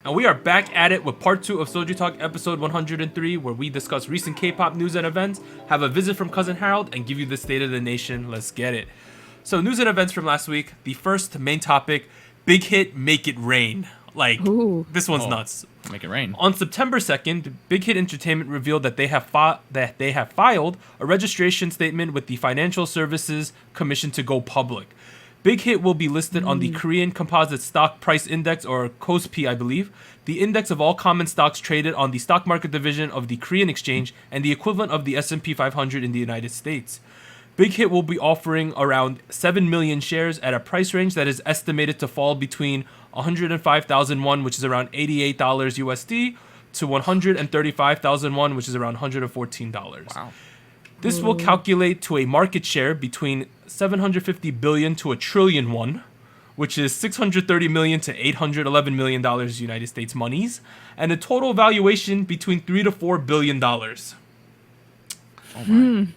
And we are back at it with part 2 of SojuTalk episode 103, where we discuss recent K-pop news and events, have a visit from Cousin Harold, and give you the state of the nation. Let's get it. So news and events from last week. The first main topic, big hit, Make It Rain. This one's nuts. Make it rain. On September 2nd, Big Hit Entertainment revealed that they have filed a registration statement with the Financial Services Commission to go public. Big Hit will be listed on the Korean Composite Stock Price Index, or KOSPI, I believe, the index of all common stocks traded on the stock market division of the Korean exchange and the equivalent of the S&P 500 in the United States. Big Hit will be offering around 7 million shares at a price range that is estimated to fall between 105,000 won, which is around $88 USD, to 135,000 won, which is around $114. Wow. This will calculate to a market share between 750 billion to a trillion won, which is 630 million to 811 million dollars United States monies, and a total valuation between 3 to 4 billion dollars. Oh my.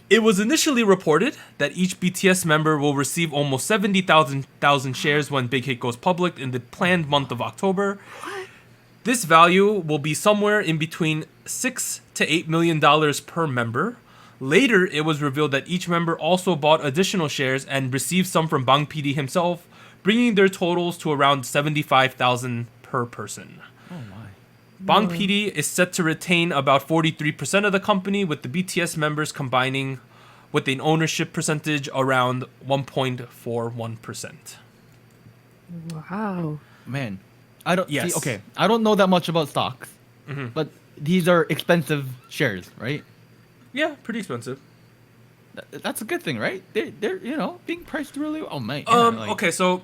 It was initially reported that each BTS member will receive almost 70,000 shares when Big Hit goes public in the planned month of October. What? This value will be somewhere in between $6 to $8 million per member. Later, it was revealed that each member also bought additional shares and received some from Bang PD himself, bringing their totals to around 75,000 per person. Oh my. Bang PD is set to retain about 43% of the company, with the BTS members combining with an ownership percentage around 1.41%. Wow. Man. I don't Yes. see, okay. I don't know that much about stocks. But these are expensive shares, right? Yeah, pretty expensive. That's a good thing, right? They're being priced really. Oh man. Okay, so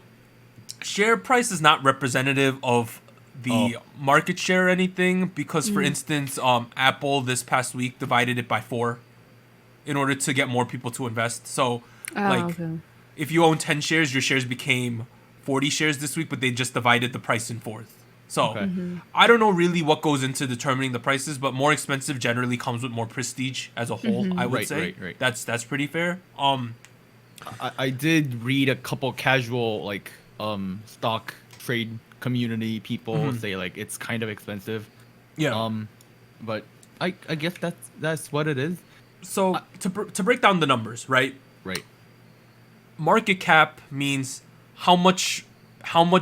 share price is not representative of the market share or anything, because for instance, Apple this past week divided it by 4 in order to get more people to invest. So if you own 10 shares, your shares became 40 shares this week, but they just divided the price in 4th. So I don't know really what goes into determining the prices, but more expensive generally comes with more prestige as a whole. I would say right. that's pretty fair. I did read a couple casual stock trade community people say it's kind of expensive. Yeah. But I guess that's what it is. So to break down the numbers, right? Right. Market cap means how much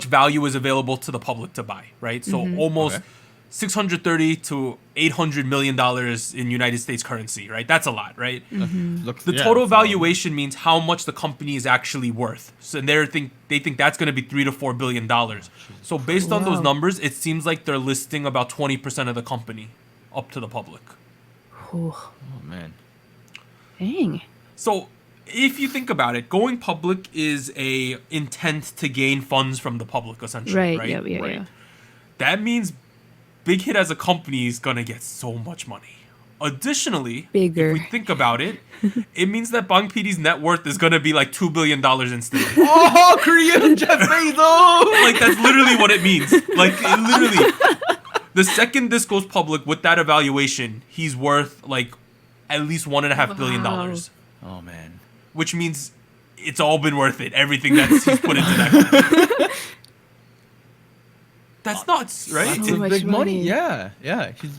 value is available to the public to buy, right? So almost 630 to 800 million dollars in United States currency, right? That's a lot, right? The total valuation means how much the company is actually worth. So they think that's going to be 3 to 4 billion dollars. So based on those numbers, it seems like they're listing about 20% of the company up to the public. Oh man. Dang. So if you think about it, going public is a intent to gain funds from the public, essentially, right? Yeah. That means Big Hit as a company is gonna get so much money. Additionally, Bigger. if we think about it, it means that Bang PD's net worth is gonna be like $2 billion instead. Oh, Korean Jeff Bezos! That's literally what it means. Literally, the second this goes public with that evaluation, he's worth at least $1.5 billion. Oh man. Which means it's all been worth it. Everything he's put into that. That's nuts, right? So much big money. money. Yeah. He's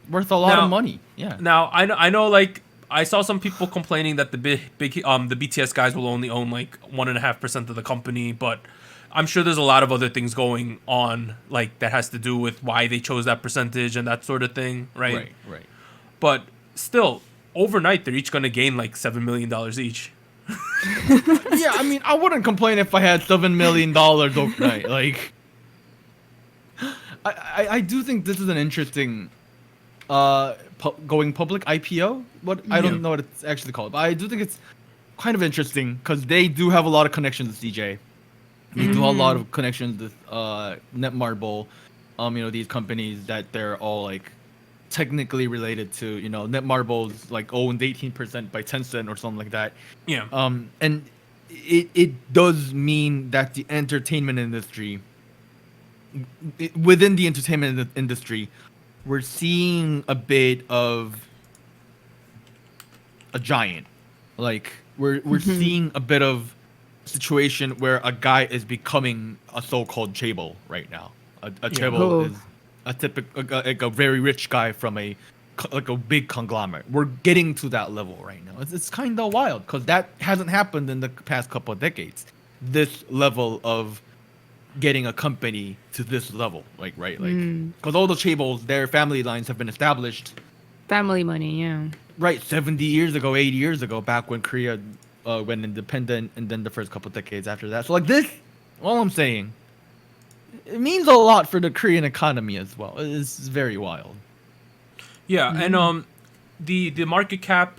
worth a lot of money. Yeah. Now I know I saw some people complaining that the BTS guys will only own 1.5% of the company, but I'm sure there's a lot of other things going on that has to do with why they chose that percentage and that sort of thing, right? Right. But still, overnight they're each gonna gain $7 million each. Yeah, I mean, I wouldn't complain if I had $7 million overnight. I do think this is an interesting going public IPO. I don't know what it's actually called, but I do think it's kind of interesting because they do have a lot of connections with CJ. They do have a lot of connections with Netmarble. These companies that they're all technically related to. Netmarble's owned 18% by Tencent or something like that. Yeah. And it does mean that the entertainment industry, within the entertainment industry, we're seeing a bit of a giant. We're seeing a bit of situation where a guy is becoming a so-called chaebol right now. A chaebol Oh. is a typical like a very rich guy from a big conglomerate. We're getting to that level right now. It's kind of wild because that hasn't happened in the past couple of decades. This level of getting a company to this level, like because all the chaebols, their family lines have been established. Family money, yeah. Right, 70 years ago, 80 years ago, back when Korea went independent, and then the first couple decades after that. So like this, all I'm saying, it means a lot for the Korean economy as well. It's very wild. Yeah, and the market cap,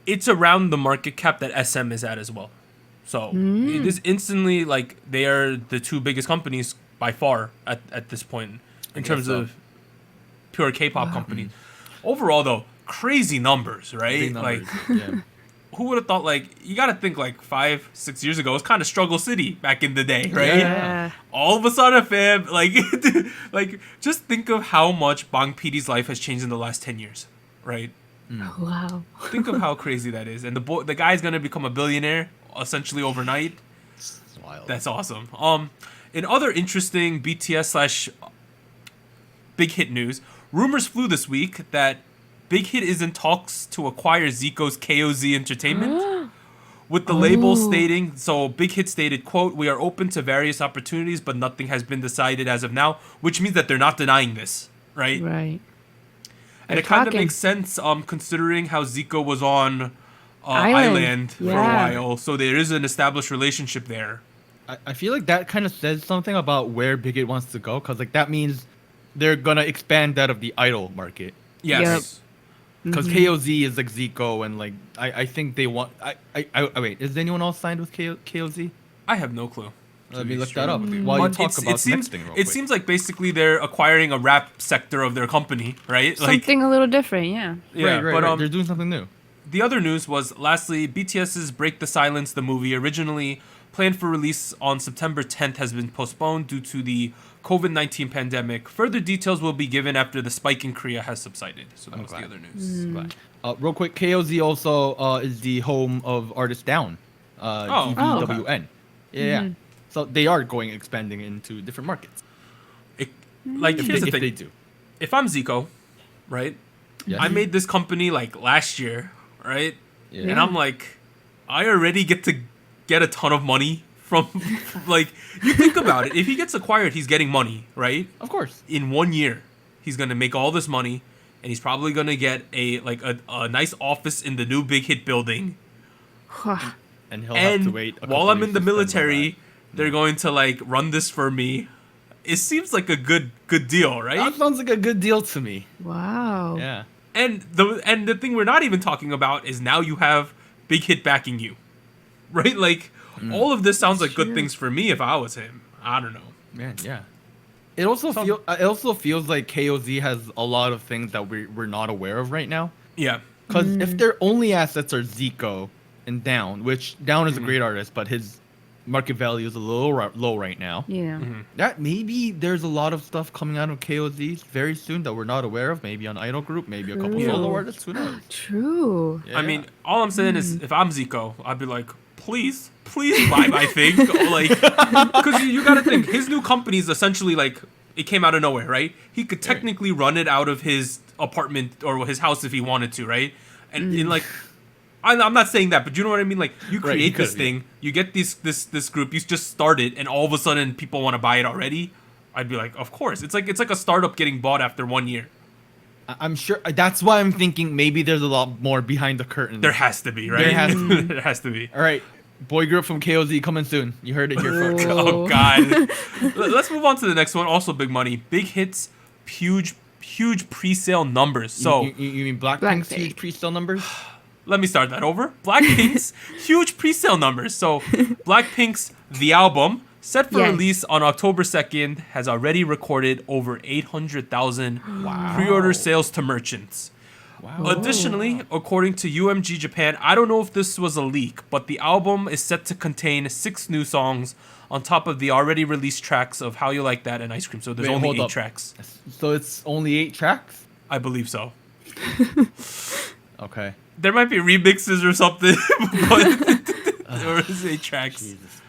it's around the market cap that SM is at as well. So it is instantly like they are the two biggest companies by far at this point in terms of pure K-pop companies. Overall, though, crazy numbers, right? Big numbers, Like, yeah. who would have thought? Like, you got to think like 5-6 years ago, it was kind of struggle city back in the day, right? Yeah. All of a sudden, fam, like, like just think of how much Bang PD's life has changed in the last 10 years, right? Wow. Think of how crazy that is, and the guy's gonna become a billionaire essentially overnight. It's wild. That's awesome. In other interesting BTS slash Big Hit news, rumors flew this week that Big Hit is in talks to acquire Zico's KOZ Entertainment, with the label stating, so Big Hit stated, quote, "We are open to various opportunities, but nothing has been decided as of now," which means that they're not denying this, right? Right. And They're it kind of talking. makes sense, considering how Zico was on Island. Island for a Yeah. while, so there is an established relationship there. I feel like that kind of says something about where Big Hit wants to go, because like that means they're gonna expand out of the idol market. Yes. Because KOZ is like Zico, and like I think they want. I wait. Is anyone else signed with KOZ? I have no clue. Let me look that up while you talk about the next thing real quick. It seems like basically they're acquiring a rap sector of their company, right? Like, Something a little different, yeah. yeah, right, but they're doing something new. the other news was, lastly, BTS's Break the Silence, the movie, originally planned for release on September 10th, has been postponed due to the COVID-19 pandemic. Further details will be given after the spike in Korea has subsided. So that was the Okay. other news. Real quick, KOZ also is the home of Artist Down, Oh, DVWN. Yeah. So they are expanding into different markets. Like, If here's the they thing. do. If I'm Zico, right? Yes. I made this company like last year, right? Yeah. And I'm like, I already get to get a ton of money from like, you think about it. If he gets acquired, he's getting money, right? Of course. In 1 year, he's gonna make all this money, and he's probably gonna get a nice office in the new Big Hit building. And he'll have to And wait. while I'm in the military, they're going to like run this for me. It seems like a good deal, right? That sounds like a good deal to me. Wow. Yeah. And the thing we're not even talking about is now you have Big Hit backing you, right? Like, all of this sounds like good True. things for me if I was him. I don't know. Man, yeah. It also feels like KOZ has a lot of things that we're not aware of right now. Yeah. Because if their only assets are Zico and Down, which Down is a great artist, but his market value is a little low right now. Yeah. That maybe there's a lot of stuff coming out of KOZ very soon that we're not aware of. Maybe on Idol Group, maybe a couple True. solo artists. Who knows? True. Yeah. I mean, all I'm saying is, if I'm Zico, I'd be like, please buy my thing. Like, because you got to think, his new company is essentially like, it came out of nowhere, right? He could technically run it out of his apartment or his house if he wanted to, right? And in like, I'm not saying that, but you know what I mean? Like, you Right, create he this could, thing, you get this group, you just start it, and all of a sudden people want to buy it already. I'd be like, of course. It's like a startup getting bought after 1 year. I'm sure that's why I'm thinking maybe there's a lot more behind the curtain. There has to be, right? There has to There has to be. All right, boy group from KOZ coming soon. You heard it here first. Oh God. Let's move on to the next one. Also big money. Big Hits, huge pre-sale numbers. So you mean Blackpink's Blackpink. huge pre-sale numbers? let me start that over. Blackpink's huge pre-sale numbers. So Blackpink's The Album, set for Yes. release on October 2nd, has already recorded over 800,000 pre-order sales to merchants. Wow. Additionally, according to UMG Japan, I don't know if this was a leak, but the album is set to contain 6 new songs on top of the already released tracks of How You Like That and Ice Cream. So there's Wait, only hold 8 up. tracks. So it's only 8 tracks? I believe so. Okay. There might be remixes or something, but there is 8 tracks. Jesus.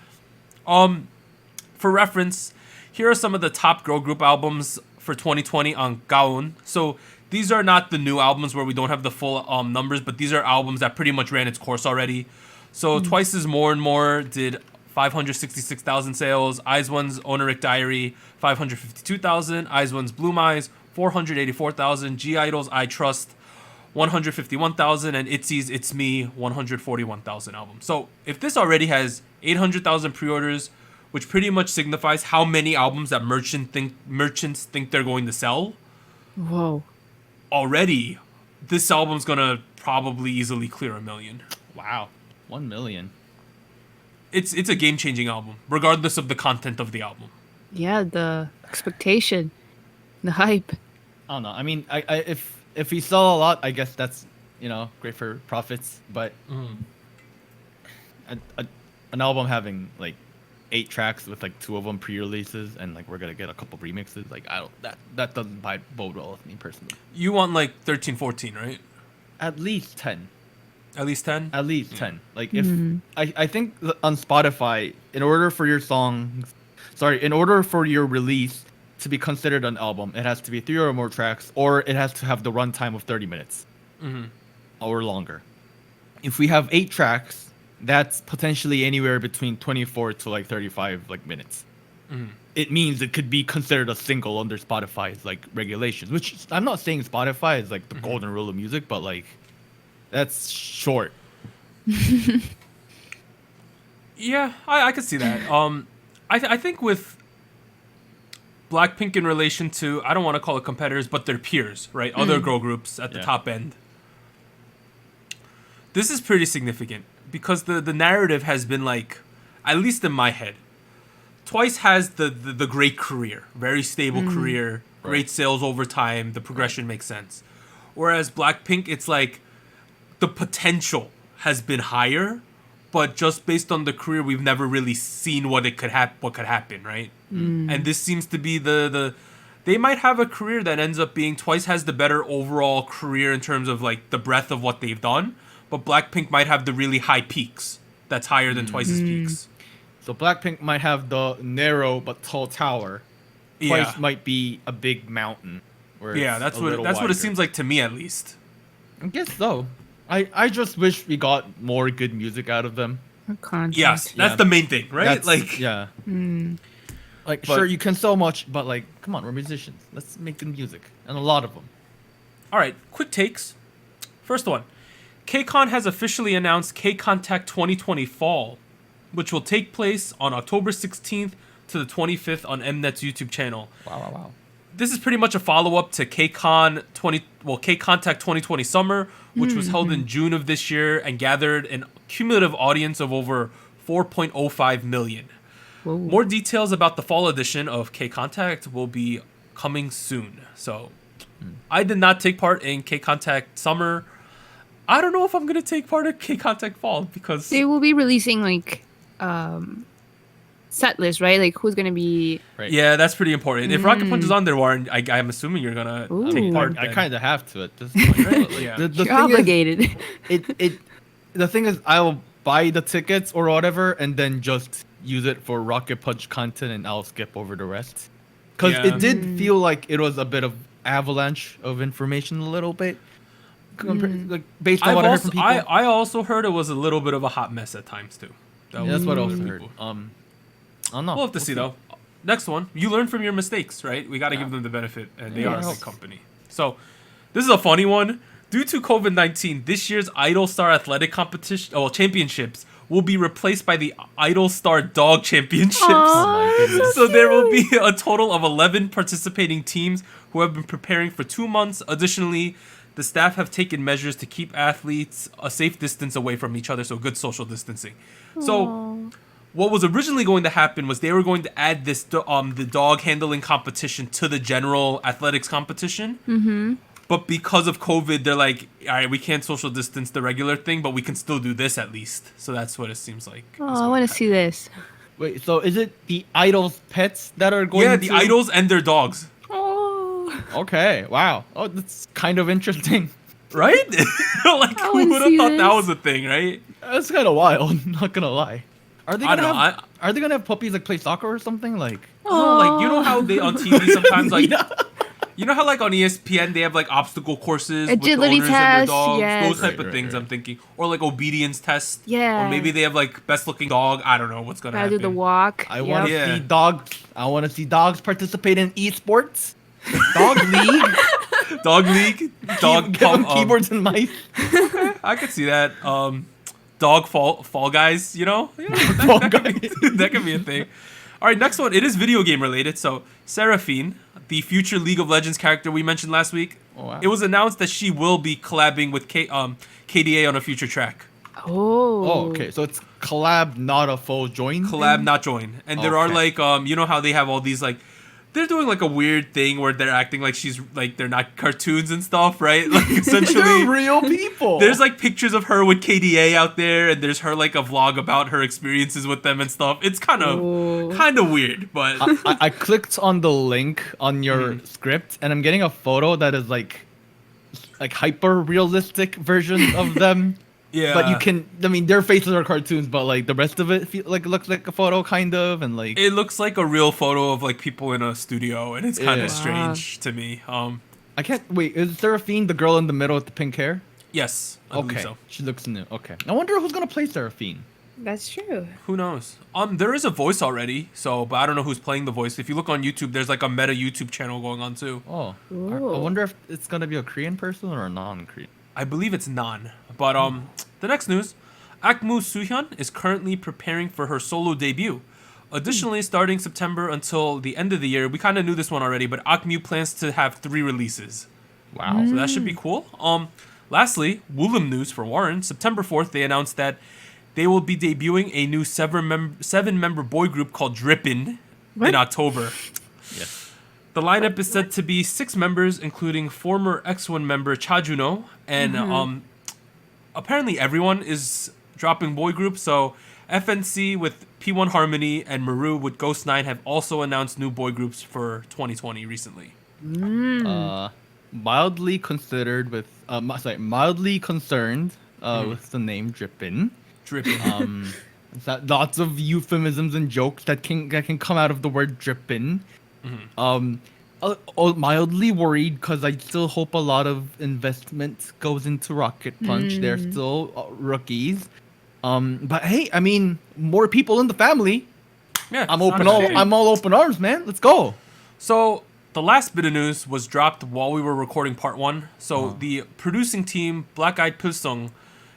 For reference, here are some of the top girl group albums for 2020 on Gaon. So these are not the new albums where we don't have the full numbers, but these are albums that pretty much ran its course already. So Twice's More and More did 566,000 sales. IZ*ONE's Oniric Diary, 552,000. IZ*ONE's Bloom Eyes, 484,000. G-Idol's I Trust, 151,000. And ITZY's It's Me, 141,000 albums. So if this already has 800,000 pre-orders, which pretty much signifies how many albums that merchants think they're going to sell, Whoa. already, this album's gonna probably easily clear 1 million. Wow. 1 million. It's a game-changing album, regardless of the content of the album. Yeah, the expectation, the hype. I don't know. I mean, I if we sell a lot, I guess that's, great for profits. But an album having like 8 tracks with like 2 of them pre-releases and like we're gonna get a couple remixes, like that doesn't bode well with me personally. You want like 13, 14, right? At least 10. At least 10? At least 10. Like if I think on Spotify, in order for your release to be considered an album, it has to be 3 or more tracks, or it has to have the runtime of 30 minutes or longer. If we have 8 tracks, that's potentially anywhere between 24 to like 35 like minutes. It means it could be considered a single under Spotify's like regulations, which I'm not saying Spotify is like the golden rule of music, but like that's short. Yeah, I could see that. I think with BlackPink in relation to, I don't want to call it competitors, but their peers, right? Other girl groups at the top end. This is pretty significant because the narrative has been like, at least in my head, Twice has the great career, very stable career, great sales over time, the progression makes sense. Whereas BlackPink, it's like the potential has been higher, but just based on the career, we've never really seen what could happen, right? And this seems to be they might have a career that ends up being Twice has the better overall career in terms of like the breadth of what they've done, but BlackPink might have the really high peaks that's higher than Twice's peaks. So BlackPink might have the narrow but tall tower. Twice might be a big mountain. That's what it seems like to me, at least. I guess so. I just wish we got more good music out of them. Content. Yes, that's the main thing, right? Like, sure, you can sell much, but like, come on, we're musicians. Let's make good music, and a lot of them. All right, quick takes. First one, KCON has officially announced KCONTACT 2020 Fall, which will take place on October 16th to the 25th on Mnet's YouTube channel. Wow. This is pretty much a follow-up to KCONTACT 2020 Summer, which was held in June of this year and gathered an cumulative audience of over 4.05 million. Whoa. More details about the fall edition of KCONTACT will be coming soon. So, I did not take part in KCONTACT Summer. I don't know if I'm going to take part in KCONTACT Fall because They will be releasing like set list, right? Like who's gonna be? Right. Yeah, that's pretty important. If Rocket Punch is on there, Warren, I'm assuming you're gonna take part. I kind of have to at this point, right? Like, Yeah. The You're thing obligated. The thing is, I'll buy the tickets or whatever, and then just use it for Rocket Punch content, and I'll skip over the rest. Because it did feel like it was a bit of avalanche of information, a little bit. Like based on what I heard from people. I also heard it was a little bit of a hot mess at times too. That's what I also heard. I don't know. We'll have to see though. Next one, you learn from your mistakes, right? We got to give them the benefit, and they are a good company. So, this is a funny one. Due to COVID-19, this year's Idol Star Athletic championships will be replaced by the Idol Star Dog Championships. Oh my goodness. So there will be a total of 11 participating teams who have been preparing for 2 months. Additionally, the staff have taken measures to keep athletes a safe distance away from each other, so good social distancing. So what was originally going to happen was they were going to add this the dog handling competition to the general athletics competition. But because of COVID, they're like, all right, we can't social distance the regular thing, but we can still do this at least. So that's what it seems like. Oh, I want to see this. Wait, so is it the idols' pets that are going to... Yeah, the idols and their dogs. Oh. Okay, wow. Oh, that's kind of interesting. Right? Like, I who wanna would have see thought that this. was a thing, right? That's kind of wild, not gonna lie. Are they I gonna don't know, have puppies like play soccer or something? Like, No, like you know how they on TV sometimes like Yeah. you know how like on ESPN they have like obstacle courses with the Agility owners and their test, dogs, yes. those type of Right, things. right. I'm thinking, or like obedience test. Yeah. Or maybe they have like best looking dog. I don't know what's gonna Gotta happen. do the walk. I want to Yeah. see dogs. I want to see dogs participate in esports. Dog league. Dog league, dog Give them pump, keyboards and mice. I could see that. Dog fall guys. You know, Fall that could be, Guys. that could be a thing. All right, next one. It is video game related. So Seraphine, the future League of Legends character we mentioned last week, Oh, wow. it was announced that she will be collabing with KDA on a future track. Oh. Oh, okay. So it's collab, not a full join. Collab, thing? not join. And there are Okay. like you know how they have all these like they're doing like a weird thing where they're acting like she's like they're not cartoons and stuff, right? Like essentially They're real people. there's like pictures of her with KDA out there and there's her like a vlog about her experiences with them and stuff. It's kind Oh. of weird, but I clicked on the link on your Mhm. script, and I'm getting a photo that is like hyper realistic version of them. yeah. But you can, I mean, their faces are cartoons, but like the rest of it looks like a photo kind of, and like it looks like a real photo of like people in a studio and it's kind Yeah. of strange to me. I can't wait. Is Seraphine the girl in the middle with the pink hair? Yes, I believe Okay, so. she looks new. Okay, I wonder who's gonna play Seraphine. That's true. Who knows? There is a voice already, so but I don't know who's playing the voice. If you look on YouTube, there's like a meta YouTube channel going on too. Oh, I Ooh. wonder if it's gonna be a Korean person or a non-Korean. I believe it's Nan. But the next news, Akmu Suhyun is currently preparing for her solo debut. Additionally, starting September until the end of the year, we kind of knew this one already, but Akmu plans to have 3 releases. Wow. So that should be cool. Lastly, Woollim news for Warren. September 4th, they announced that they will be debuting a new 7-member boy group called Drippin' What? in October. Yes. The lineup is said to be 6 members, including former X1 member Cha Juno, and apparently everyone is dropping boy groups. So FNC with P1 Harmony and Maru with Ghost 9 have also announced new boy groups for 2020 recently. Mildly considered with mildly concerned with the name Drippin'. Drippin'. Lots of euphemisms and jokes that can come out of the word drippin'. Mildly worried because I still hope a lot of investment goes into Rocket Punch. They're still rookies. But hey, I mean, more people in the family. Yeah, I'm it's open not a all. shame. I'm all open arms, man. Let's go. So the last bit of news was dropped while we were recording part 1. So the producing team Black Eyed Pilsung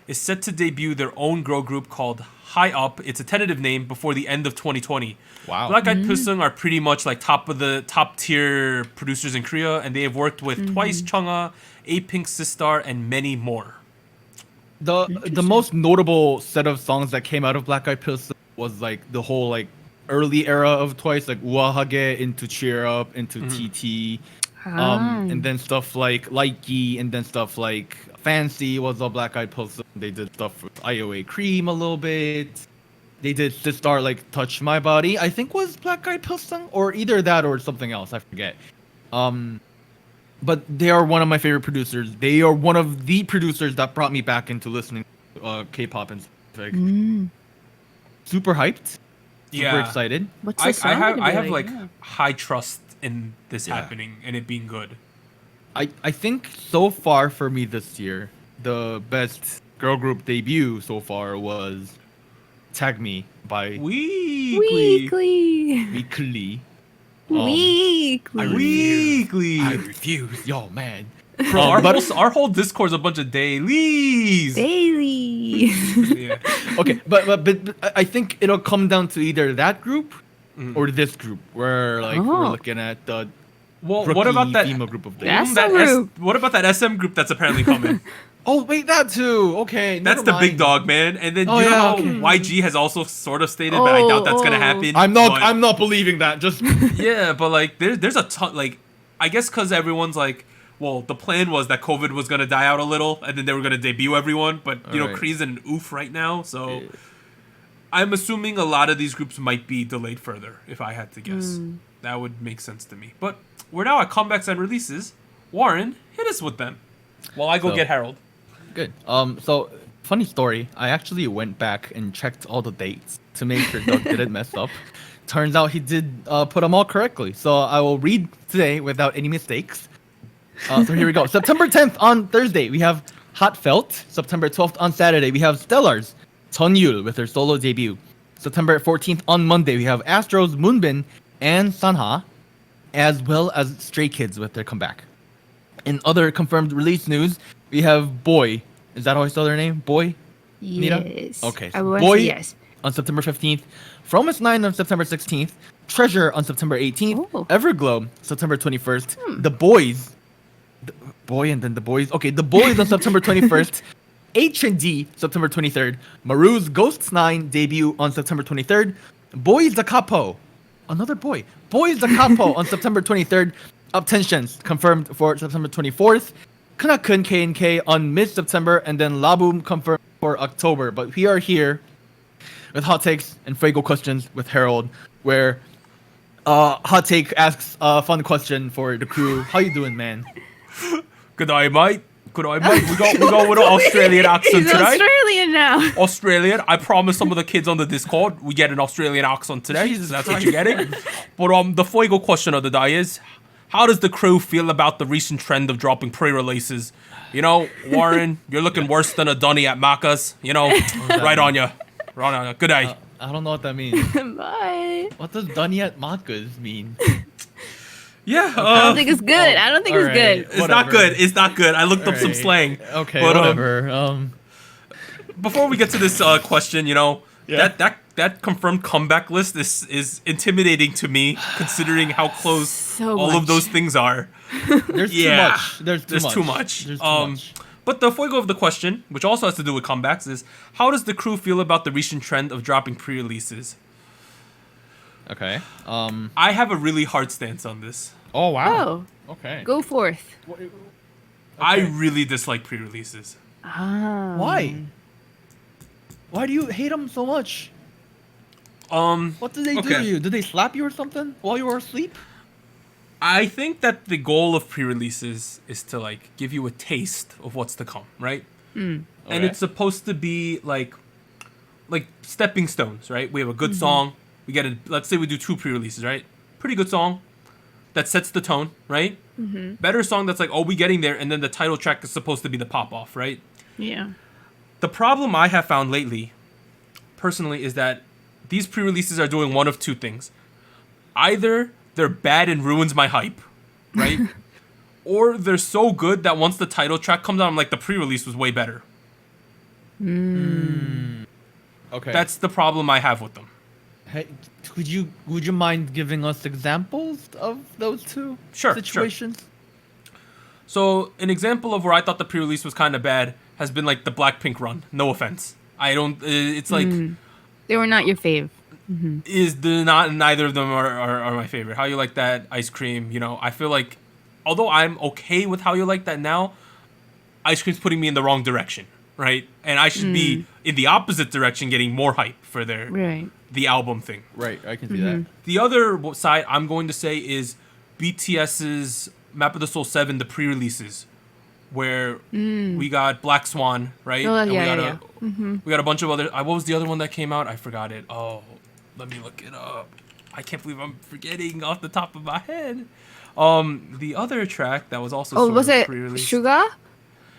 is set to debut their own girl group called High Up. It's a tentative name before the end of 2020. Wow. Black Eyed Pilsung are pretty much like top tier producers in Korea, and they have worked with Twice, Chungha, A-Pink, Sistar, and many more. The most notable set of songs that came out of Black Eyed Peas was like the whole like early era of Twice, like Uahage into Cheer Up into TT, and then stuff like Likey, and then stuff like Fancy was all Black Eyed Peas. They did stuff with IOA Cream a little bit. They did Sistar like Touch My Body, I think was Black Eyed Peas, or either that or something else, I forget. But they are one of my favorite producers. They are one of the producers that brought me back into listening to K-pop and specific. Super hyped. Super excited. What's the song I gonna be have like Yeah. high trust in this Yeah. happening and it being good. I think so far for me this year, the best girl group debut so far was Tag Me by Weekly. Weekly. Weekly. I refuse. Yo, man. Bro, our whole Discord is a bunch of dailies. Daily. Yeah. Okay, but I think it'll come down to either that group or this group, where like we're Oh. looking at the Well, rookie what about that? female group of the That's that the group. what about that SM group that's apparently coming? Oh wait, that too. Okay, That's never the big mind. dog, man. And then Oh, you know yeah, how okay. YG has also sort of stated, but I doubt that's gonna happen. I'm not. but- I'm not believing that. Just Yeah, but like there's a ton. Like I guess because everyone's like, well, the plan was that COVID was gonna die out a little, and then they were gonna debut everyone. But you know, Alright. Kree's in an oof right now, so I'm assuming a lot of these groups might be delayed further. If I had to guess, that would make sense to me. But we're now at comebacks and releases. Warren, hit us with them, while I go So- get Harold. good. So funny story. I actually went back and checked all the dates to make sure Doug didn't mess up. Turns out he did put them all correctly. So I will read today without any mistakes. So here we go. September 10th on Thursday, we have Hot Felt. September 12th on Saturday, we have Stellars, Cheonyul with her solo debut. September 14th on Monday, we have Astro's Moonbin and Sanha, as well as Stray Kids with their comeback. In other confirmed release news, we have Boy. Is that how I spell their name? Boy? Nita? Yes. Okay. I So would Boy say yes. on September 15th, From 9 on September 16th, Treasure on September 18th, Oh. Everglow September 21st, The Boys, Boy and then The Boys. Okay, The Boys on September 21st, H&D September 23rd, Maru's Ghosts 9 debut on September 23rd, Boys the Capo, another boy, Boys the Capo on September 23rd, Uptensions confirmed for September 24th, Kanakun K&K on mid-September, and then Laboom confirmed for October. But we are here with Hot Takes and Fuego questions with Harold, where Hot Take asks a fun question for the crew. How you doing, man? Good eye, mate. Good eye, mate. We go with an Australian accent He's today. Australian now. Australian. I promise some of the kids on the Discord we get an Australian accent today. Jesus That's what you're getting. But the Fuego question of the day is, how does the crew feel about the recent trend of dropping pre-releases? You know, Warren, you're looking worse than a dunny at Macca's. You know, right on you. Right on you. Good day. I don't know what that means. Bye. What does Danyat Makas mean? Yeah. I don't think it's good. I don't think it's alright. good. It's not whatever. good. It's not good. I looked up some Alright. slang. Okay, But, whatever. Before we get to this question, you know, Yeah. that confirmed comeback list is intimidating to me, considering how close So all much. of those things are. There's Yeah. too much. There's too much. There's too much. But the Fuego of the question, which also has to do with comebacks, is how does the crew feel about the recent trend of dropping pre-releases? Okay. I have a really hard stance on this. Oh wow. Oh, Okay. go forth. I really dislike pre-releases. Ah. Why? Why do you hate them so much? What did they do Okay. to you? Did they slap you or something while you were asleep? I think that the goal of pre-releases is to like give you a taste of what's to come, right? And Okay. it's supposed to be like stepping stones, right? We have a good song. We get let's say we do 2 pre-releases, right? Pretty good song that sets the tone, right? Better song that's like, oh, we getting there, and then the title track is supposed to be the pop off, right? Yeah. The problem I have found lately, personally, is that these pre-releases are doing one of 2 things. Either they're bad and ruins my hype, right? Or they're so good that once the title track comes out, I'm like, the pre-release was way better. Okay. That's the problem I have with them. Hey, would you mind giving us examples of those two Sure, situations? So an example of where I thought the pre-release was kind of bad has been like the BlackPink run. No offense. I don't. It's like They were not your fave. neither of them are my favorite. How You Like That, Ice Cream. You know, I feel like although I'm okay with How You Like That now, Ice Cream's putting me in the wrong direction, right? And I should be in the opposite direction, getting more hype for Right. the album thing. Right, I can see that. The other side I'm going to say is BTS's Map of the Soul 7, the pre-releases, where we got Black Swan, right? Oh, And yeah, we got a bunch of other. What was the other one that came out? I forgot it. Oh, let me look it up. I can't believe I'm forgetting off the top of my head. The other track that was also Oh, sort was of it pre-released. Sugar?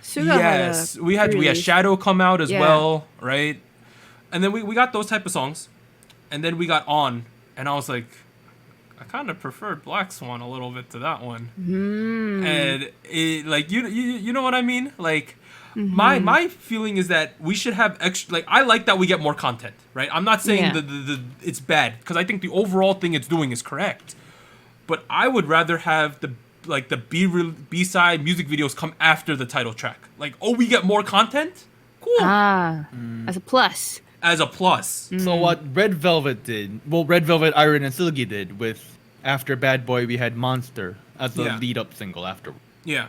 Sugar had a Yes, we had pre-release. Shadow come out as Yeah. well, right? And then we got those type of songs, and then we got On, and I was like, I kind of preferred Black Swan a little bit to that one, and it like you know what I mean? Like my feeling is that we should have extra. Like I like that we get more content, right? I'm not saying Yeah. the it's bad because I think the overall thing it's doing is correct, but I would rather have the B-side music videos come after the title track. Like, oh, we get more content? Cool. As a plus. As a plus. So what Red Velvet did, Red Velvet, Iron, and Silgi did with after Bad Boy, we had Monster as the Yeah. lead-up single after. Yeah.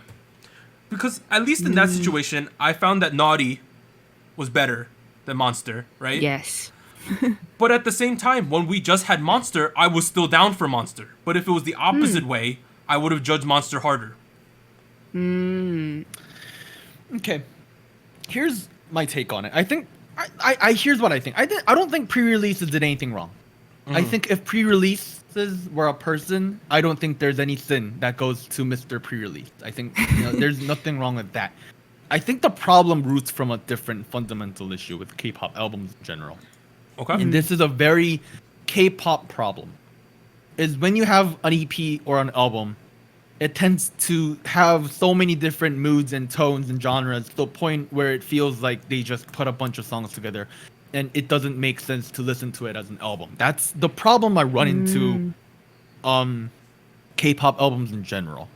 Because at least in that situation, I found that Naughty was better than Monster, right? Yes. But at the same time, when we just had Monster, I was still down for Monster. But if it was the opposite way, I would have judged Monster harder. Okay, here's my take on it. I think Here's what I think. I don't think pre-releases did anything wrong. I think if pre-releases were a person, I don't think there's any sin that goes to Mr. Pre-release. I think there's nothing wrong with that. I think the problem roots from a different fundamental issue with K-pop albums in general. Okay. And this is a very K-pop problem. Is when you have an EP or an album, it tends to have so many different moods and tones and genres to the point where it feels like they just put a bunch of songs together and it doesn't make sense to listen to it as an album. That's the problem I run into K-pop albums in general.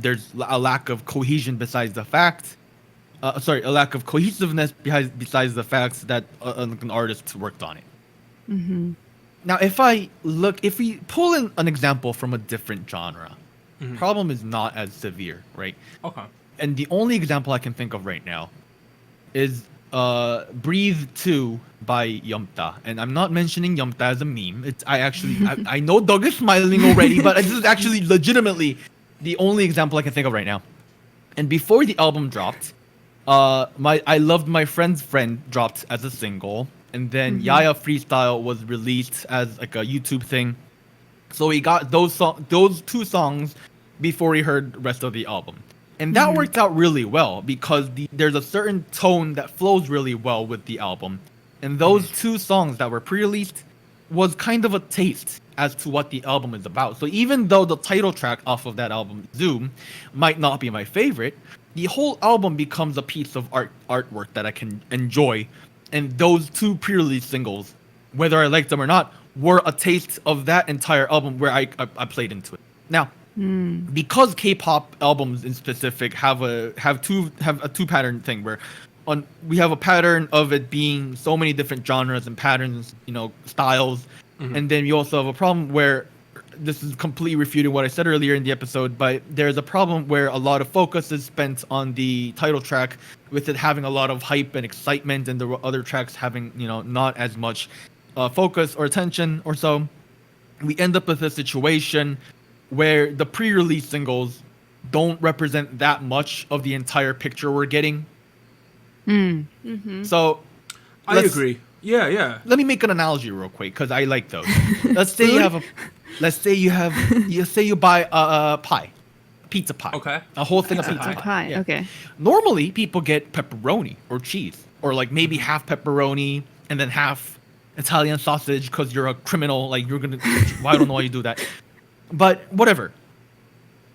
There's a lack of cohesion besides the fact a lack of cohesiveness besides the facts that an artist worked on it. Mm-hmm. Now, if we pull in an example from a different genre, problem is not as severe, right? Okay. And the only example I can think of right now is Breathe 2 by Yumta. And I'm not mentioning Yumta as a meme. I know Doug is smiling already, but this is actually legitimately the only example I can think of right now. And before the album dropped, I Loved My Friend's Friend dropped as a single. And then Yaya Freestyle was released as like a YouTube thing. So he got those two songs before he heard the rest of the album. And that worked out really well because there's a certain tone that flows really well with the album. And those two songs that were pre-released was kind of a taste as to what the album is about. So even though the title track off of that album, Zoom, might not be my favorite, the whole album becomes a piece of artwork that I can enjoy. And those two pre-release singles, whether I liked them or not, were a taste of that entire album where I played into it. Now, because K-pop albums in specific have a two pattern thing where we have a pattern of it being so many different genres and patterns, styles, and then you also have a problem where this is completely refuting what I said earlier in the episode, but there's a problem where a lot of focus is spent on the title track, with it having a lot of hype and excitement, and the other tracks having not as much focus or attention or so. We end up with a situation where the pre-release singles don't represent that much of the entire picture we're getting. So I agree. Yeah. Let me make an analogy real quick because I like those. Let's say you buy a pizza pie. Okay. A whole thing of pizza Pie. pie. Yeah. Okay. Normally, people get pepperoni or cheese, or like maybe half pepperoni and then half Italian sausage because you're a criminal. Like you're gonna. I don't know why you do that. But whatever.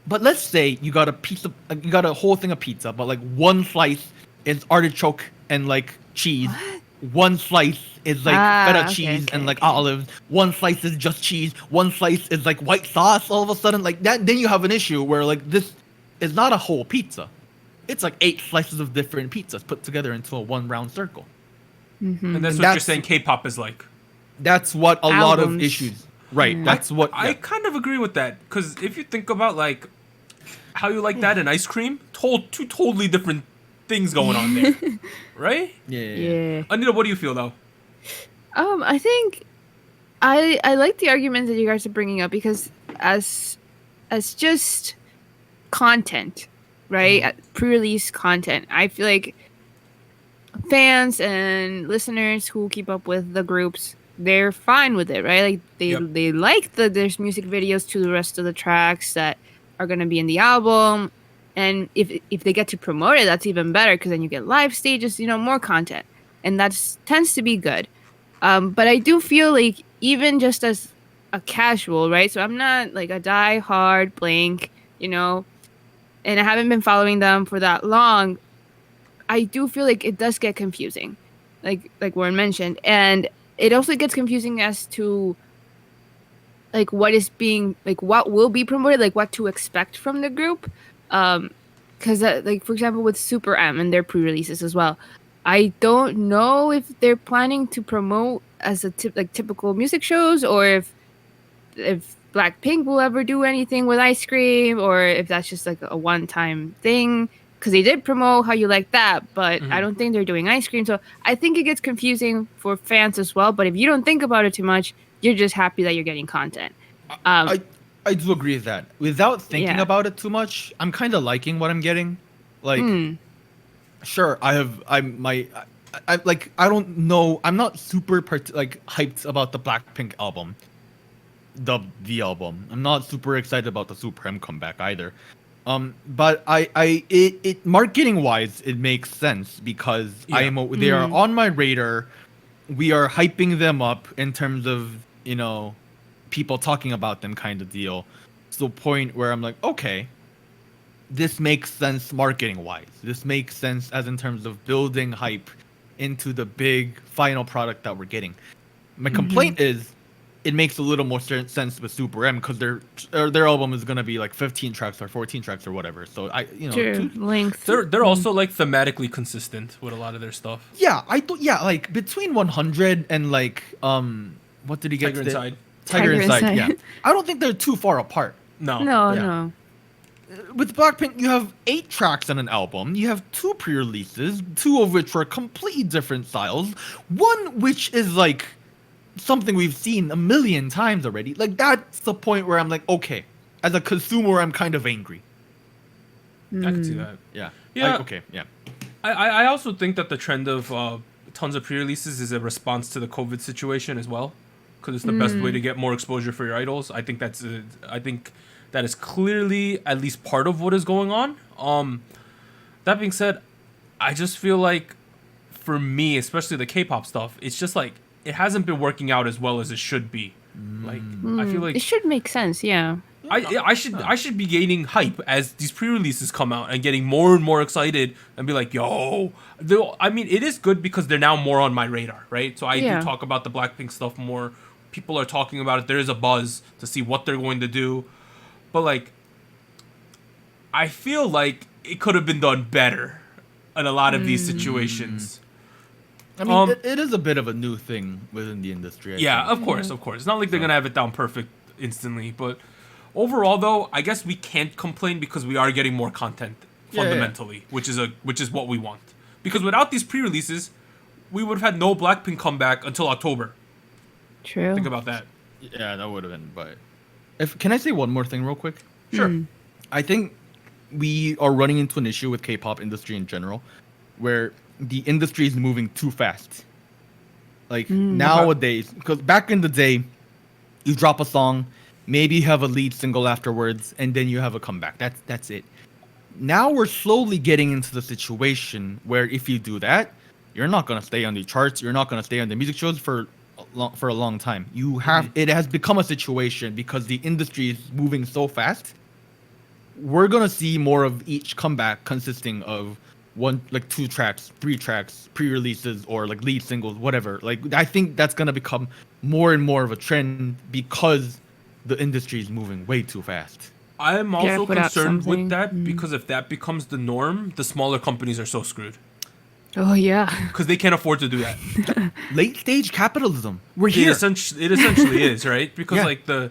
But let's say you got a whole thing of pizza, but like one slice is artichoke and like cheese. What? One slice is like feta cheese and like okay. olives. One slice is just cheese. One slice is like white sauce. All of a sudden, like that, then you have an issue where like this is not a whole pizza. It's like 8 slices of different pizzas put together into a one round circle. And that's what you're saying K-pop is like. That's what a lot of Albums. issues. Right. That's what. I kind of agree with that, because if you think about like how you like that and ice cream, two totally different things going on there, right? Yeah. Anita, what do you feel though? I think I like the arguments that you guys are bringing up, because as just content, right? Pre-release content, I feel like fans and listeners who keep up with the groups, they're fine with it, right? Like they like that there's music videos to the rest of the tracks that are going to be in the album. And if they get to promote it, that's even better, because then you get live stages, more content. And that tends to be good. But I do feel like even just as a casual, right? So I'm not like a die-hard Blink, and I haven't been following them for that long. I do feel like it does get confusing, like Warren mentioned. And it also gets confusing as to like what will be promoted, like what to expect from the group. Because like for example with SuperM and their pre-releases as well, I don't know if they're planning to promote as a typical music shows, or if BlackPink will ever do anything with ice cream, or if that's just like a one-time thing, because they did promote How You Like That, but I don't think they're doing ice cream. So I think it gets confusing for fans as well. But if you don't think about it too much, you're just happy that you're getting content. I do agree with that. Without thinking about it too much, I'm kind of liking what I'm getting. Like, sure, I I don't know. I'm not super hyped about the BlackPink album, the album. I'm not super excited about the SuperM comeback either. But it marketing wise, it makes sense because they are on my radar. We are hyping them up in terms of people talking about them kind of deal. To the point where I'm like, okay, this makes sense marketing wise. This makes sense as in terms of building hype into the big final product that we're getting. My complaint is it makes a little more sense with SuperM because their album is gonna be like 15 tracks or 14 tracks or whatever. So length. They're also like thematically consistent with a lot of their stuff. Yeah, like between 100 and like what did he get? Tiger Inside. Tiger Inside. Yeah, I don't think they're too far apart. No. With BlackPink, you have 8 tracks on an album. You have 2 pre-releases, 2 of which were completely different styles. One which is like something we've seen a million times already. Like that's the point where I'm like, okay, as a consumer, I'm kind of angry. I can see that. Yeah. Yeah. Okay. Yeah. I also think that the trend of tons of pre-releases is a response to the COVID situation as well, because it's the best way to get more exposure for your idols. I think that is clearly at least part of what is going on. That being said, I just feel like for me, especially the K-pop stuff, it's just like it hasn't been working out as well as it should be. Like I feel like it should make sense. Yeah. I should be gaining hype as these pre-releases come out and getting more and more excited and be like, yo, I mean, it is good because they're now more on my radar, right? So I do talk about the BlackPink stuff more. People are talking about it. There is a buzz to see what they're going to do. But like, I feel like it could have been done better in a lot of these situations. I mean, it is a bit of a new thing within the industry. I think. Of course. It's not like they're gonna have it down perfect instantly, but overall, though, I guess we can't complain because we are getting more content fundamentally, which is what we want. Because without these pre-releases, we would have had no BlackPink comeback until October. True. Think about that. Yeah, that would have been. But can I say one more thing real quick? Sure. I think we are running into an issue with K-pop industry in general, where the industry is moving too fast. Like nowadays, because back in the day, you drop a song, maybe you have a lead single afterwards, and then you have a comeback. That's it. Now we're slowly getting into the situation where if you do that, you're not gonna stay on the charts. You're not gonna stay on the music shows for a long time. You have it has become a situation because the industry is moving so fast. We're gonna see more of each comeback consisting of 2 tracks, 3 tracks, pre-releases, or like lead singles, whatever. Like I think that's gonna become more and more of a trend because the industry is moving way too fast. I'm also concerned with that because if that becomes the norm, the smaller companies are so screwed. Oh yeah, because they can't afford to do that. Late stage capitalism. We're here. It essentially is, right? Because like a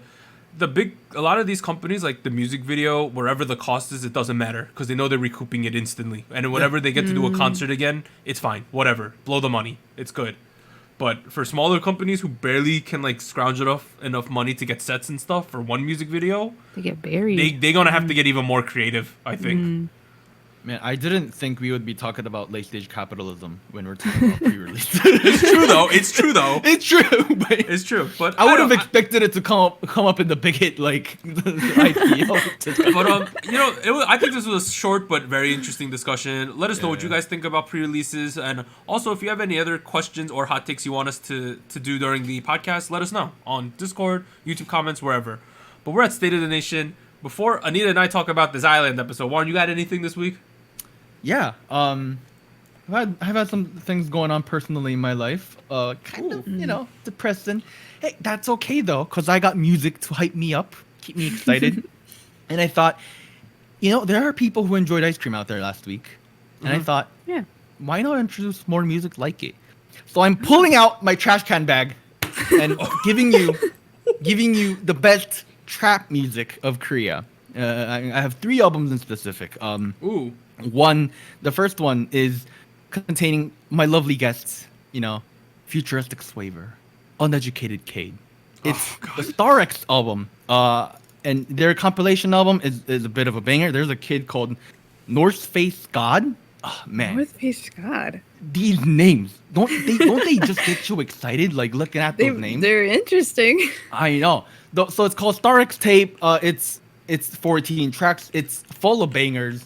lot of these companies, like the music video, wherever the cost is, it doesn't matter because they know they're recouping it instantly. And whenever they get to do a concert again, it's fine. Whatever, blow the money. It's good. But for smaller companies who barely can like scrounge enough money to get sets and stuff for one music video, they get buried. They're gonna have to get even more creative, I think. Man, I didn't think we would be talking about late stage capitalism when we're talking about pre-release. It's true though. It's true. But it's true. But I would have expected it to come up in the big hit like IPO. But I think this was a short but very interesting discussion. Let us know what you guys think about pre-releases, and also if you have any other questions or hot takes you want us to do during the podcast, let us know on Discord, YouTube comments, wherever. But we're at State of the Nation. Before Anita and I talk about this island episode, Warren, you got anything this week? Yeah, I've had some things going on personally in my life. Kind of, depressing. Hey, that's okay though, cause I got music to hype me up, keep me excited. And I thought, there are people who enjoyed ice cream out there last week, and I thought, why not introduce more music like it? So I'm pulling out my trash can bag and giving you the best trap music of Korea. I have 3 albums in specific. The first one is containing my lovely guests, Futuristic Swaver, Uneducated Cade. It's the Star X album, and their compilation album is a bit of a banger. There's a kid called North Face God. Man, North Face God. these names don't they just get you excited like looking at those names? They're interesting. I know. So it's called Star X Tape. It's 14 tracks. It's full of bangers.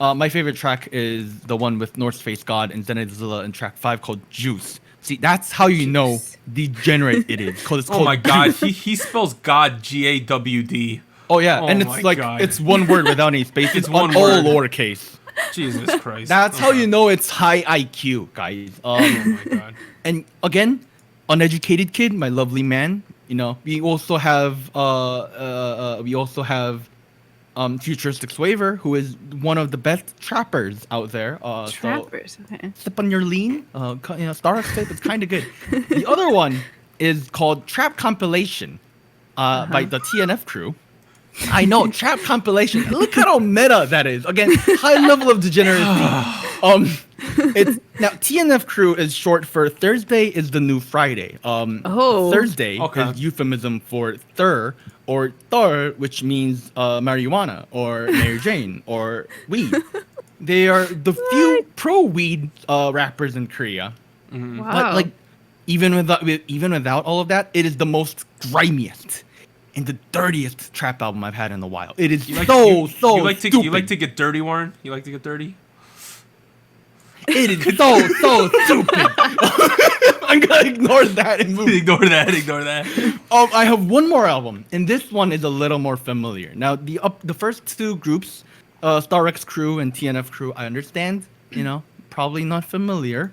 My favorite track is the one with North Face God and Zenithzilla in track 5 called Juice. See, that's how you know degenerate it is. Cause it's Oh called my god, Juice. he spells God GAWD. Oh yeah, Oh and my it's like God. it's one word without any spaces. It's It's one all word. lowercase. Jesus Christ. That's how you know it's high IQ, guys. Oh my god. And again, uneducated kid, my lovely man. You know, we also have Futuristic Swaver, who is one of the best trappers out there. Trappers. Okay. Sip on your lean. Star X Tape is kind of good. The other one is called Trap Compilation, by the TNF Crew. I know, Trap Compilation. Look how meta that is. Again, high level of degeneracy. It's now TNF Crew is short for Thursday is the new Friday. Thursday Okay. is euphemism for thur or thur, which means marijuana or Mary Jane or weed. They are the few pro weed rappers in Korea. Wow. But like even without all of that, it is the most grimiest and the dirtiest trap album I've had in a while. It is You like stupid. you like to get dirty, Warren? You like to get dirty? It is so stupid. I'm gonna ignore that and move. Ignore that. I have one more album, and this one is a little more familiar. Now, the first two groups, Star X Crew and TNF Crew, I understand. You know, probably not familiar,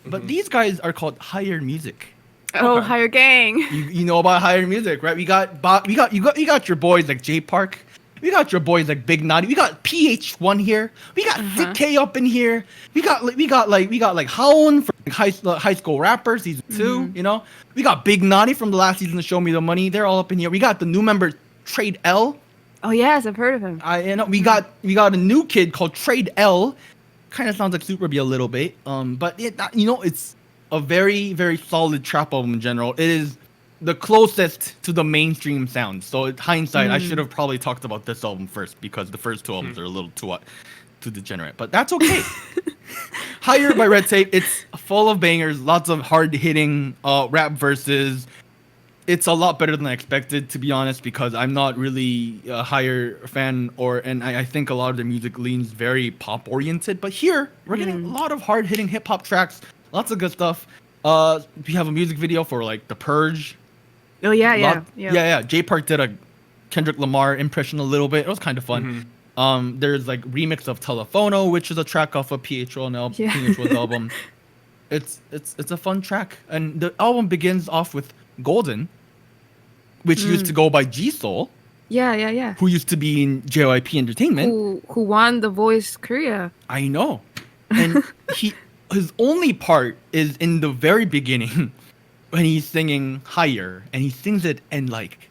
but these guys are called Higher Music. Oh, Okay. Higher Gang. You know about Higher Music, right? We got your boys like J Park. We got your boys like Big Naughty. We got PH1 here. We got Sick K up in here. We got like Haon for high school rappers season 2. You know, we got Big Naughty from the last season of Show Me the Money. They're all up in here. We got the new member Trade L. Oh yes, I've heard of him. We got a new kid called Trade L. Kind of sounds like Super B a little bit. But it's a very, very solid trap album in general. It is the closest to the mainstream sound. So in hindsight, I should have probably talked about this album first because the first two albums are a little too degenerate. But that's okay. Higher by Red Tape. It's full of bangers, lots of hard-hitting rap verses. It's a lot better than I expected, to be honest, because I'm not really a Higher fan, and I think a lot of their music leans very pop-oriented. But here, we're getting a lot of hard-hitting hip-hop tracks, lots of good stuff. We have a music video for like The Purge. Oh yeah. J Park did a Kendrick Lamar impression a little bit. It was kind of fun. There's like remix of Telefono, which is a track off of PH1's album. It's a fun track, and the album begins off with Golden, which used to go by G Soul. Yeah. Who used to be in JYP Entertainment. Who won The Voice Korea? I know, and his only part is in the very beginning. When he's singing Higher, and he sings it in like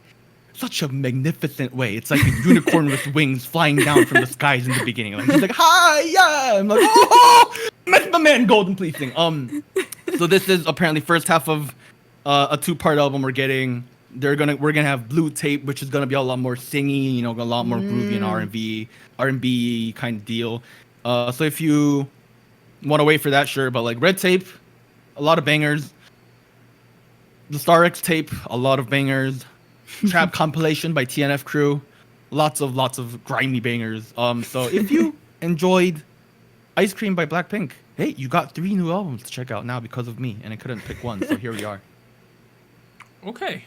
such a magnificent way. It's like a unicorn with wings flying down from the skies in the beginning. Like he's like, Hi-ya! I'm like, oh, that's my man Golden, please sing. So this is apparently first half of a 2-part album we're getting. We're gonna have Blue Tape, which is gonna be a lot more singy, a lot more groovy and R&B kind of deal. So if you want to wait for that, sure. But like Red Tape, a lot of bangers. The Star X Tape, a lot of bangers. Trap Compilation by TNF Crew, lots of grimy bangers. So if you enjoyed Ice Cream by BlackPink, hey, you got 3 new albums to check out now because of me, and I couldn't pick one, so here we are. Okay.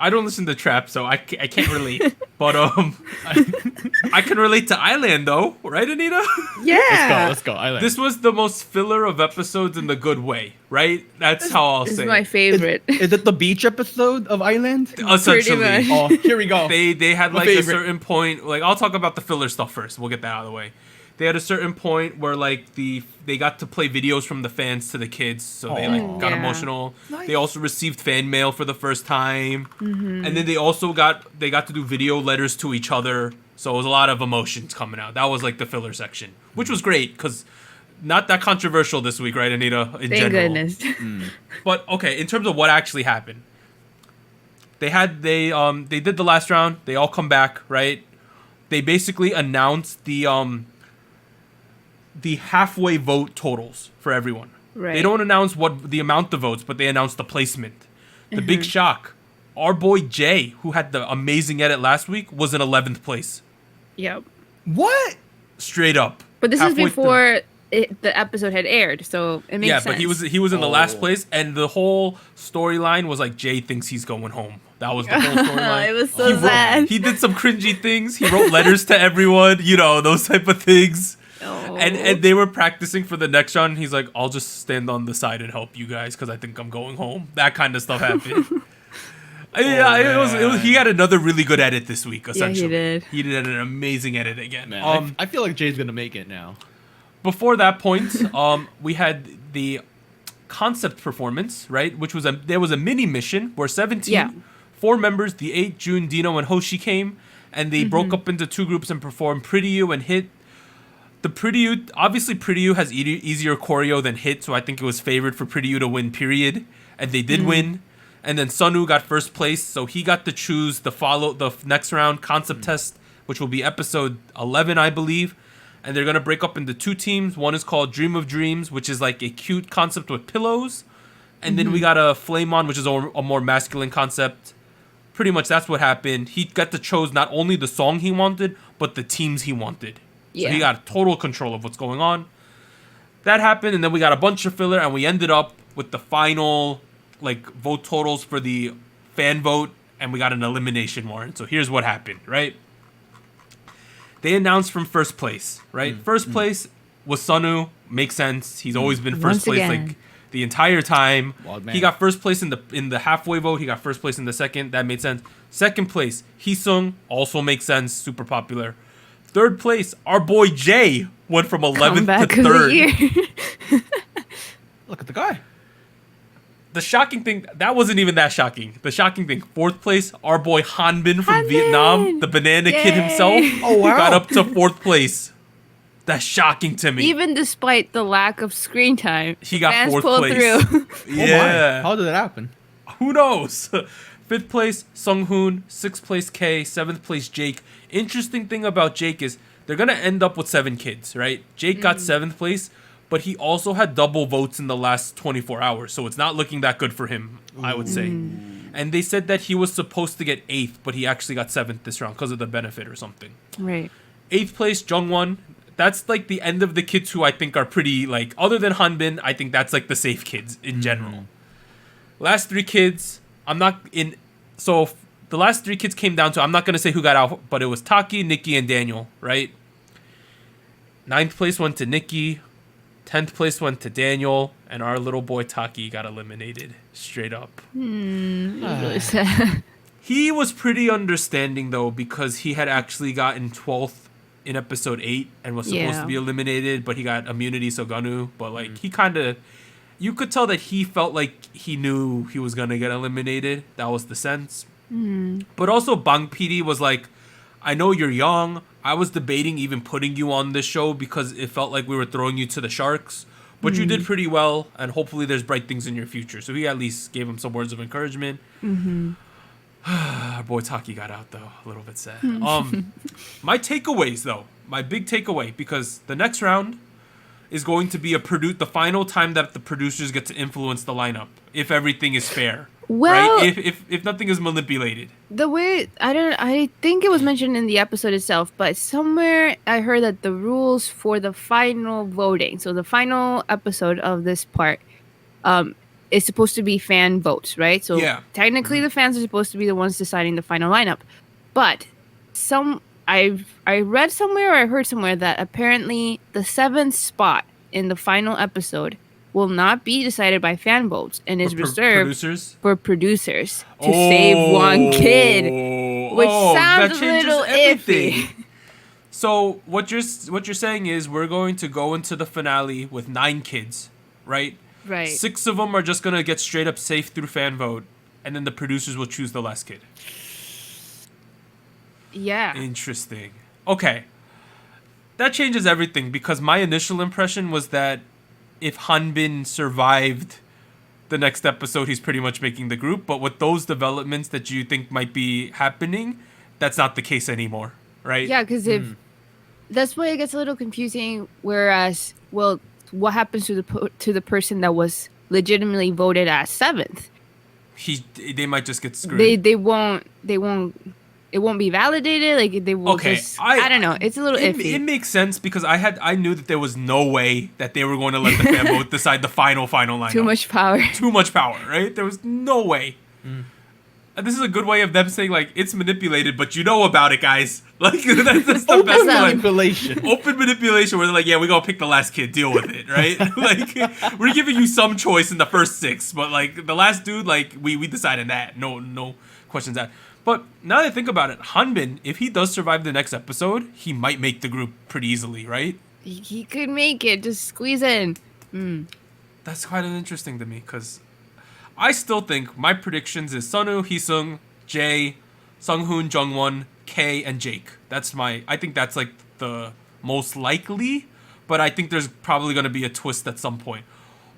I don't listen to trap, so I can't relate. But I can relate to Island though, right, Anita? Yeah. Let's go. Island. This was the most filler of episodes in the good way, right? That's how I'll This say. is my favorite. Is it the beach episode of Island? Essentially. Pretty much. Oh, here we go. They had My like a favorite. certain point. Like I'll talk about the filler stuff first. We'll get that out of the way. They had a certain point where like they got to play videos from the fans to the kids, so they like got Yeah. emotional. Nice. They also received fan mail for the first time, and then they also got to do video letters to each other. So it was a lot of emotions coming out. That was like the filler section, which was great because not that controversial this week, right, Anita? In Thank general. goodness. But okay, in terms of what actually happened, they did the last round. They all come back, right? They basically announced the halfway vote totals for everyone. Right. They don't announce what the amount of votes, but they announce the placement. The big shock. Our boy Jay, who had the amazing edit last week, was in 11th place. Yep. What? Straight up. But this is Halfway before the episode had aired, so it makes sense. Yeah, but he was in the last place, and the whole storyline was like Jay thinks he's going home. That was the whole storyline. It was so sad. He did some cringy things. He wrote letters to everyone, you know, those type of things. Oh. And they were practicing for the next round. He's like, I'll just stand on the side and help you guys because I think I'm going home. That kind of stuff happened. It was. He had another really good edit this week. Essentially, Yeah, he did. He did an amazing edit again. Man, I feel like Jay's gonna make it now. Before that point, we had the concept performance, right? Which was there was a mini mission where 4 members, the 8, June, Dino, and Hoshi came, and they broke up into 2 groups and performed Pretty You and Hit. The Pretty You, obviously Pretty You has easier choreo than Hit, so I think it was favored for Pretty You to win, period. And they did win. And then Sunwoo got first place, so he got to choose the next round concept test, which will be episode 11, I believe. And they're gonna break up into 2 teams. One is called Dream of Dreams, which is like a cute concept with pillows, and then we got a Flame On, which is a more masculine concept. Pretty much that's what happened. He got to choose not only the song he wanted, but the teams he wanted. Yeah. So he got total control of what's going on. That happened, and then we got a bunch of filler, and we ended up with the final vote totals for the fan vote, and we got an elimination warrant. So here's what happened, right? They announced from first place, right? First place was Sunwoo. Makes sense. He's always been first place like the entire time. He got first place in the halfway vote. He got first place in the second. That made sense. Second place, Heesung. Also makes sense. Super popular. Third place, our boy Jay went from 11th to 3rd. Look at the guy. The shocking thing, that wasn't even that shocking. The shocking thing, 4th place, our boy Hanbin from Vietnam, the banana kid himself, got up to 4th place. That's shocking to me. Even despite the lack of screen time, he got fans 4th pulled place. through. Yeah. How did that happen? Who knows? 5th place, Sunghoon. 6th place, K. 7th place, Jake. Interesting thing about Jake is they're going to end up with 7 kids, right? Jake got 7th place, but he also had double votes in the last 24 hours, so it's not looking that good for him, I would say. And they said that he was supposed to get 8th, but he actually got 7th this round because of the benefit or something. Right. 8th place, Jungwon. That's like the end of the kids who I think are pretty, other than Hanbin, I think that's like the safe kids in general. Last 3 kids, so the last 3 kids came down to, I'm not going to say who got out, but it was Taki, Nikki, and Daniel, right? 9th place went to Nikki. 10th place went to Daniel, and our little boy Taki got eliminated straight up. Really sad. He was pretty understanding though, because he had actually gotten 12th in episode 8 and was supposed to be eliminated, but he got immunity, so Ganu. But he kind of, you could tell that he felt like he knew he was gonna get eliminated. That was the sense. But also Bang PD was like, I know you're young. I was debating even putting you on this show because it felt like we were throwing you to the sharks. But you did pretty well, and hopefully there's bright things in your future. So he at least gave him some words of encouragement. Our boy Taki got out, though. A little bit sad. My takeaways, though. My big takeaway, because the next round is going to be the final time that the producers get to influence the lineup, if everything is fair. Well, right? If nothing is manipulated. The way I think it was mentioned in the episode itself, but somewhere I heard that the rules for the final voting, so the final episode of this part, is supposed to be fan votes, right? So technically the fans are supposed to be the ones deciding the final lineup. But I read somewhere or I heard somewhere that apparently the 7th spot in the final episode will not be decided by fan votes and is reserved for producers to save one kid, which sounds a little iffy. So what you're saying is we're going to go into the finale with 9 kids, right? Right. 6 of them are just gonna get straight up safe through fan vote, and then the producers will choose the last kid. Yeah. Interesting. Okay. That changes everything because my initial impression was that if Hanbin survived the next episode, he's pretty much making the group. But with those developments that you think might be happening, that's not the case anymore, right? Yeah, because that's why it gets a little confusing. Whereas, well, what happens to the person that was legitimately voted as 7th? They might just get screwed. They won't. It won't be validated. Like they will just. I don't know. It's a little iffy. It makes sense because I knew that there was no way that they were going to let the fan vote decide the final lineup. Too much power. Too much power, right? There was no way. And this is a good way of them saying like it's manipulated, but you know about it, guys. Like that's the best manipulation. Open manipulation, where they're like, yeah, we're gonna pick the last kid, deal with it, right? Like we're giving you some choice in the first 6, but like the last dude, like we decided that. No questions asked. But now that I think about it, Hanbin, if he does survive the next episode, he might make the group pretty easily, right? He could make it. Just squeeze in. That's quite interesting to me, because I still think my predictions is Sunwoo, Heesung, Jae, Sunghoon, Jungwon, K, and Jake. I think that's like the most likely, but I think there's probably going to be a twist at some point.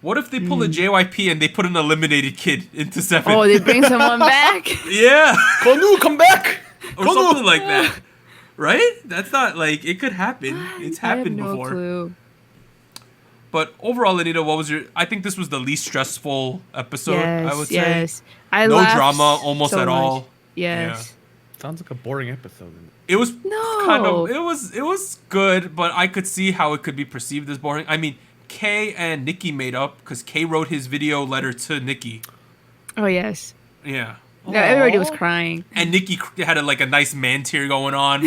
What if they pull a JYP and they put an eliminated kid into 7? Oh, they bring someone back? Yeah. Konu, come back! Or something like that. Right? That's not like, it could happen. It's happened I have no before. Clue. But overall, Anita, what was I think this was the least stressful episode, Yes, I would say. yes. I No laughed drama almost so at much. all. Yes. Sounds like a boring episode. It was No. kind of, it was good, but I could see how it could be perceived as boring. I mean, Kay and Nikki made up because Kay wrote his video letter to Nikki. Oh, yes. Yeah. No, everybody was crying. And Nikki had a nice man tear going on.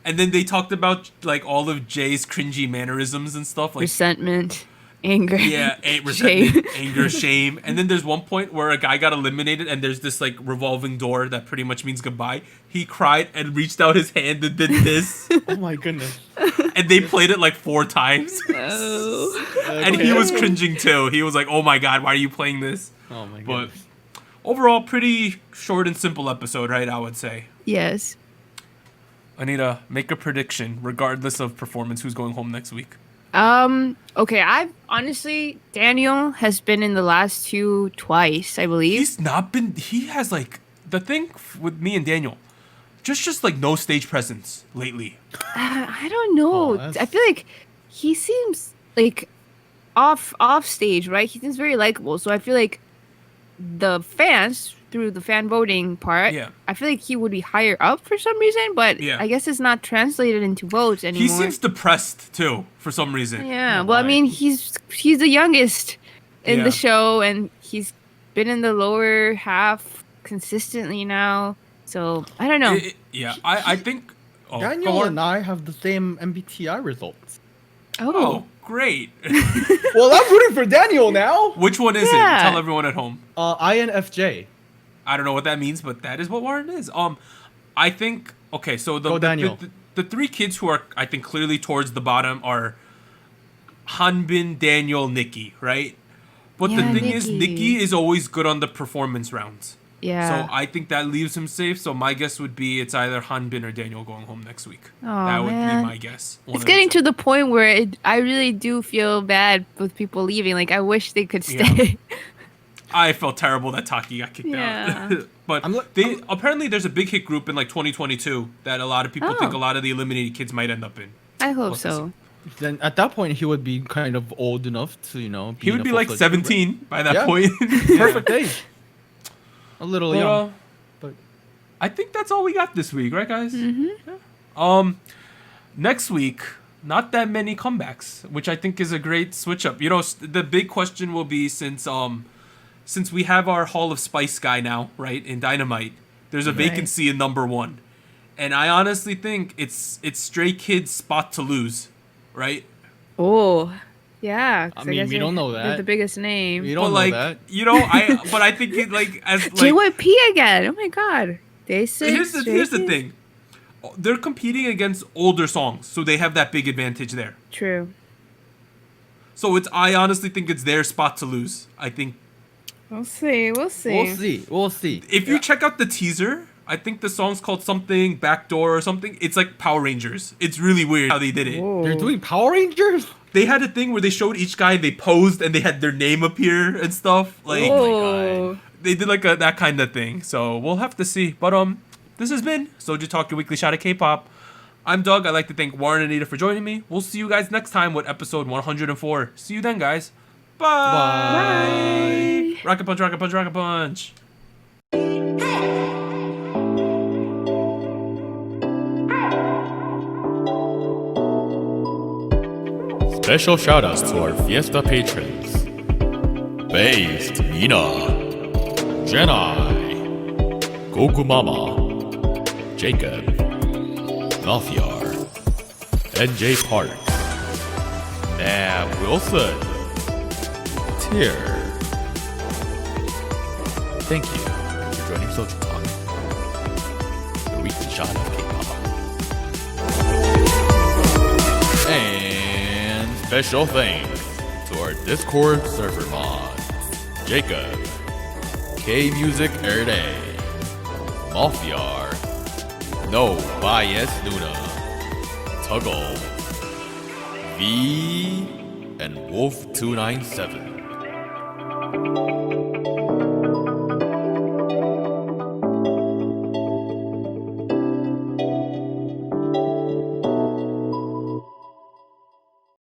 And then they talked about like all of Jay's cringy mannerisms and stuff. Like Resentment, anger. Yeah, resentment, anger, shame. And then there's one point where a guy got eliminated and there's this like revolving door that pretty much means goodbye. He cried and reached out his hand and did this. Oh my goodness. And they played it like 4 times. Oh. And he was cringing too. He was like, oh my god, why are you playing this? Oh my But goodness. overall, pretty short and simple episode, right? I would say. Yes. Anita, make a prediction, regardless of performance, who's going home next week. Okay, I've honestly, Daniel has been in the last 2 twice, I believe. He's not been. He has like the thing with me and Daniel, just like no stage presence lately. I don't know. I feel like he seems like off stage, right? He seems very likable. So I feel like the fans, through the fan voting part, I feel like he would be higher up for some reason, but I guess it's not translated into votes anymore. He seems depressed too for some reason. Yeah, well, I mean, he's the youngest in the show, and he's been in the lower half consistently now. So I don't know. I think Daniel and I have the same MBTI results. Oh, great. Well, I'm rooting for Daniel now. Which one is it? Tell everyone at home. INFJ. I don't know what that means, but that is what Warren is. I think so the 3 kids who are I think clearly towards the bottom are Hanbin, Daniel, Nikki, right? But the thing is, Nikki is always good on the performance rounds. Yeah. So I think that leaves him safe. So my guess would be it's either Hanbin or Daniel going home next week. Oh, that would man. be my guess. It's getting to the point where I really do feel bad with people leaving. Like, I wish they could stay. Yeah. I felt terrible that Taki got kicked out. But apparently there's a big hit group in like 2022 that a lot of people think a lot of the eliminated kids might end up in. I hope so. Then at that point he would be kind of old enough to, be he would be like 17 by that point. Perfect age. A little young. But I think that's all we got this week, right guys? Mm-hmm. Yeah. Next week, not that many comebacks, which I think is a great switch up. The big question will be since we have our Hall of Spice guy now, right, in Dynamite, there's a vacancy in number 1. And I honestly think it's Stray Kids' spot to lose, right? Oh, yeah. I mean, we don't know that. They're the biggest name. We don't know that. But I think it as JYP again. Oh my god. Here's the thing. They're competing against older songs, so they have that big advantage there. True. So I honestly think it's their spot to lose. I think. We'll see. We'll see. If you check out the teaser, I think the song's called something Backdoor or something. It's like Power Rangers. It's really weird how they did it. Whoa. They're doing Power Rangers? They had a thing where they showed each guy, they posed, and they had their name appear and stuff. Like, oh my god. They did like that kind of thing. So we'll have to see. But this has been SojuTalk, your weekly shot of K-pop. I'm Doug. I'd like to thank Warren and Anita for joining me. We'll see you guys next time with episode 104. See you then, guys. Bye. Bye. Rocket punch, rocket punch, rocket punch. Special shoutouts to our Fiesta patrons: Based, Mina, Jenai, Goku Mama, Jacob, Nalfiar, NJ Park, Nav Wilson, Tier. Thank you for joining SojuTalk, the weekly shot of K-pop. And special thanks to our Discord server mods: Jacob, K Music Erday, Malfiar, No Bias Luna, Tuggle, V, and Wolf297.